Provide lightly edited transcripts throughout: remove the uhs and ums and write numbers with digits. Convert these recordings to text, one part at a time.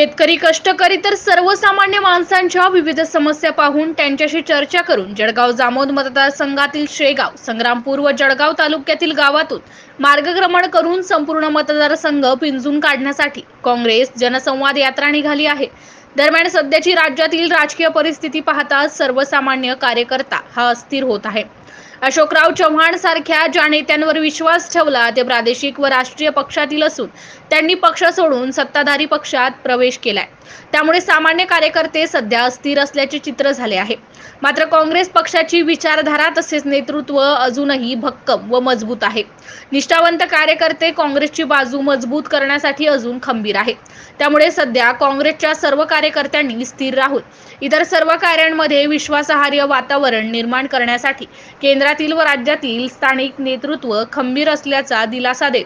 शेतकरी, कष्टकरी तर सर्वसामान्य माणसांच्या विविध समस्या पाहून त्यांच्याशी चर्चा करून जळगाव जामोद मतदारसंघातील शेगाव, संग्रामपूर व जळगाव तालुक्यातील गावातून मार्गक्रमण करून संपूर्ण मतदारसंघ पिंजून काढण्यासाठी काँग्रेस जनसंवाद यात्रा निघाली आहे। दरम्यान सध्याची राज्यातील राजकीय परिस्थिती पाहता सर्वसामान्य कार्यकर्ता हा अस्थिर होत आहे। अशोकराव चव्हाण सारख्या ज्या नेत्यांवर विश्वास ठेवला ते प्रादेशिक व राष्ट्रीय पक्षातील असून त्यांनी पक्ष सोडून सत्ताधारी पक्षात प्रवेश केलाय। त्यामुळे सामान्य कार्यकर्ते सध्या अस्थिर असल्याचे चित्र झाले आहे। मात्र काँग्रेस पक्षाची विचारधारा तसेच नेतृत्व अजूनही भक्कम व मजबूत आहे। निष्ठावंत कार्यकर्ते काँग्रेसची बाजू मजबूत करण्यासाठी अजून खंबीर आहेत। त्यामुळे सध्या काँग्रेसच्या सर्व कार्यकर्त्यांनी स्थिर राहून इतर सर्व कार्यांमध्ये विश्वासार्ह वातावरण निर्माण करण्यासाठी केंद्रातील व राज्यातील स्थानिक नेतृत्व खंबीर असल्याचा दिलासा देत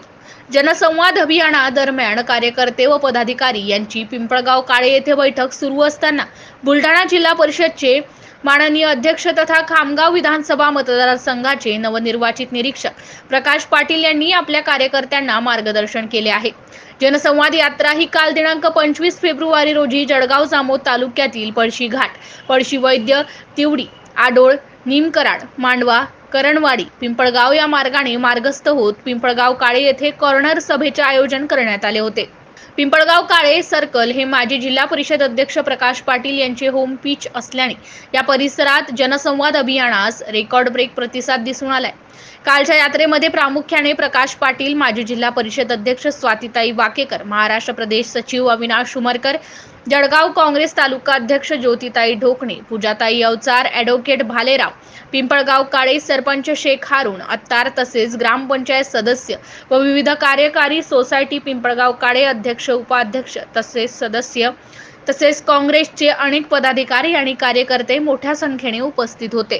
जनसंवाद अभियानादरम्यान कार्यकर्ते व पदाधिकारी यांची पिंपळगाव काळे येथे बैठक सुरू असताना बुलढाणा जिल्हा परिषदचे माननीय अध्यक्ष तथा खामगाव विधानसभा मतदारसंघाचे नवनिर्वाचित निरीक्षक प्रकाश पाटील यांनी आपल्या कार्यकर्त्यांना मार्गदर्शन केले आहे। जनसंवाद यात्रा ही काल दिनांक 25 फेब्रुवारी रोजी जळगाव जामोद तालुक्यातील पळशी घाट, पळशी वैद्य, तिवडी, आडोळ, निमकराड, मांडवा, करणवाडी, पिंपळगाव या मार्गाने मार्गस्थ होत पिंपळगाव काळे येथे कॉर्नर सभेचे आयोजन करण्यात आले होते। पिंपळगाव काळे सर्कल हे माजी जिल्हा परिषद अध्यक्ष प्रकाश पाटील यांचे होम पिच असल्याने या परिसरात जनसंवाद अभियानास रेकॉर्ड ब्रेक प्रतिसाद दिसून आलाय। कालच्या यात्रेमध्ये प्रामुख्याने प्रकाश पाटील, माजी जिल्हा परिषद अध्यक्ष स्वातीताई वाकेकर, महाराष्ट्र प्रदेश सचिव अविनाश उमरकर, जळगाव काँग्रेस तालुका अध्यक्ष ज्योतिताई ढोकणे, पूजाताई अवचार, ॲडव्होकेट भालेराव, पिंपळगाव काळे सरपंच शेख हारून अत्तार तसेच ग्रामपंचायत सदस्य व विविध कार्यकारी सोसायटी पिंपळगाव काळे अध्यक्ष, उपाध्यक्ष तसेच सदस्य तसेच काँग्रेसचे अनेक पदाधिकारी आणि कार्यकर्ते मोठ्या संख्येने उपस्थित होते।